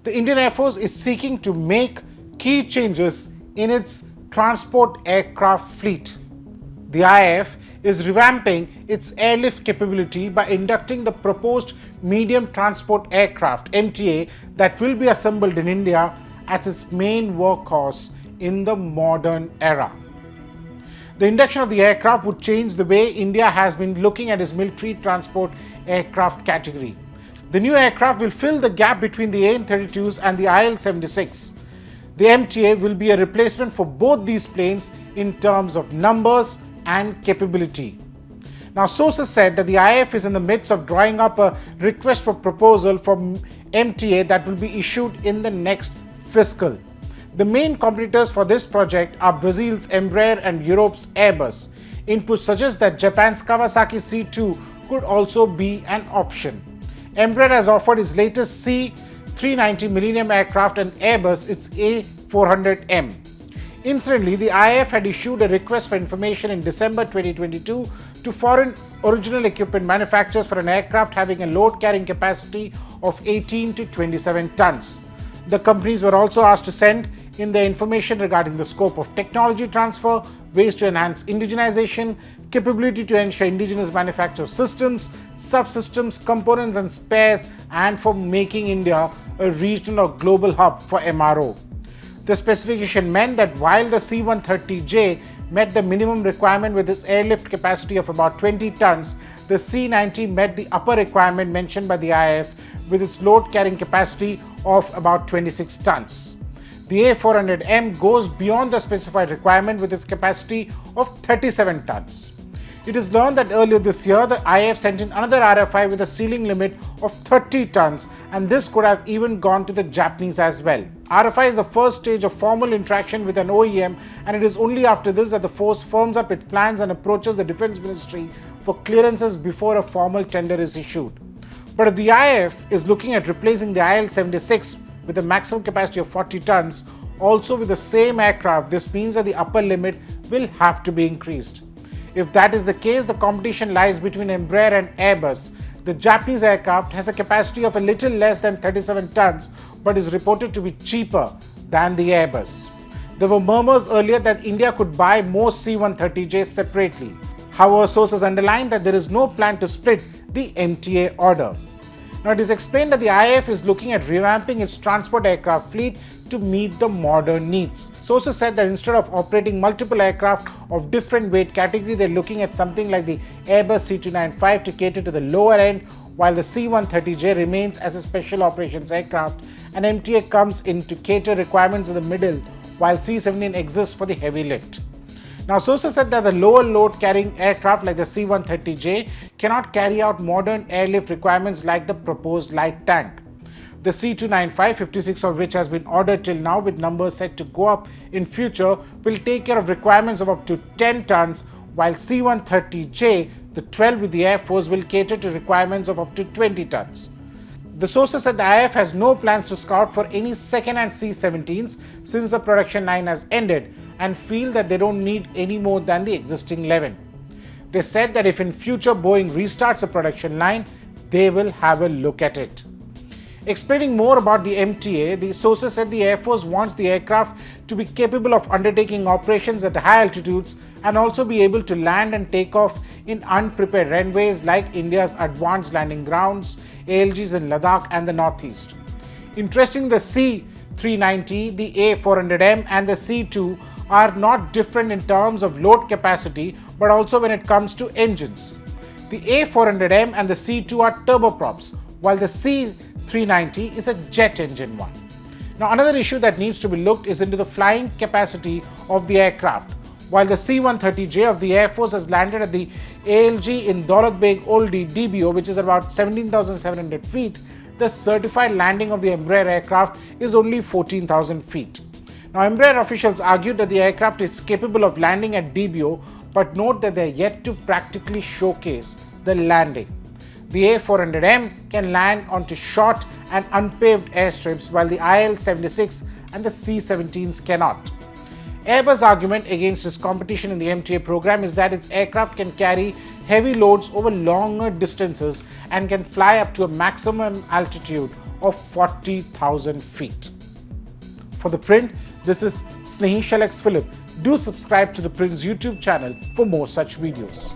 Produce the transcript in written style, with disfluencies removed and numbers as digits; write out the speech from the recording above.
The Indian Air Force is seeking to make key changes in its transport aircraft fleet. The IAF is revamping its airlift capability by inducting the proposed medium transport aircraft MTA that will be assembled in India as its main workhorse in the modern era. The induction of the aircraft would change the way India has been looking at its military transport aircraft category. The new aircraft will fill the gap between the AN-32s and the IL-76. The MTA will be a replacement for both these planes in terms of numbers and capability. Now, sources said that the IAF is in the midst of drawing up a request for proposal from MTA that will be issued in the next fiscal. The main competitors for this project are Brazil's Embraer and Europe's Airbus. Input suggests that Japan's Kawasaki C2 could also be an option. Embraer has offered its latest C390 Millennium aircraft and Airbus its A400M. Incidentally, the IAF had issued a request for information in December 2022 to foreign original equipment manufacturers for an aircraft having a load carrying capacity of 18 to 27 tons. The companies were also asked to send in their information regarding the scope of technology transfer, ways to enhance indigenization, capability to ensure indigenous manufacture of systems, subsystems, components and spares, and for making India a regional or global hub for MRO. The specification meant that while the C-130J met the minimum requirement with its airlift capacity of about 20 tons, the C-90 met the upper requirement mentioned by the IAF with its load carrying capacity of about 26 tons. The A400M goes beyond the specified requirement with its capacity of 37 tons. It is learned that earlier this year, the IAF sent in another RFI with a ceiling limit of 30 tons, and this could have even gone to the Japanese as well. RFI is the first stage of formal interaction with an OEM, and it is only after this that the force firms up its plans and approaches the Defense Ministry for clearances before a formal tender is issued. But if the IAF is looking at replacing the IL-76 with a maximum capacity of 40 tons, also with the same aircraft, this means that the upper limit will have to be increased. If that is the case, the competition lies between Embraer and Airbus. The Japanese aircraft has a capacity of a little less than 37 tons, but is reported to be cheaper than the Airbus. There were murmurs earlier that India could buy more C-130Js separately. However, sources underline that there is no plan to split the MTA order. Now, it is explained that the IAF is looking at revamping its transport aircraft fleet to meet the modern needs. Sources said that instead of operating multiple aircraft of different weight category, they're looking at something like the Airbus C295 to cater to the lower end, while the C-130J remains as a special operations aircraft, and MTA comes in to cater requirements in the middle, while C-17 exists for the heavy lift. Now, sources said that the lower load carrying aircraft like the C-130J cannot carry out modern airlift requirements like the proposed light tank. The C295, 56 of which has been ordered till now with numbers set to go up in future, will take care of requirements of up to 10 tons, while C-130J, the 12 with the Air Force, will cater to requirements of up to 20 tons. The sources said the IAF has no plans to scout for any second-hand C-17s since the production line has ended, and feel that they don't need any more than the existing 11. They said that if in future Boeing restarts a production line, they will have a look at it. Explaining more about the MTA, the sources said the Air Force wants the aircraft to be capable of undertaking operations at high altitudes and also be able to land and take off in unprepared runways like India's advanced landing grounds, ALGs in Ladakh and the Northeast. Interestingly, the C390, the A400M and the C2 are not different in terms of load capacity, but also when it comes to engines. The A400M and the C2 are turboprops, while the C390 is a jet engine one. Now, another issue that needs to be looked is into the flying capacity of the aircraft. While the C-130J of the Air Force has landed at the ALG in Daulat Beg Oldie DBO, which is about 17,700 feet, the certified landing of the Embraer aircraft is only 14,000 feet. Now, Embraer officials argued that the aircraft is capable of landing at DBO, but note that they are yet to practically showcase the landing. The A400M can land onto short and unpaved airstrips, while the IL-76 and the C-17s cannot. Airbus' argument against its competition in the MTA program is that its aircraft can carry heavy loads over longer distances and can fly up to a maximum altitude of 40,000 feet. For The Print, this is Snehesh Alex Philip. Do subscribe to The Print's YouTube channel for more such videos.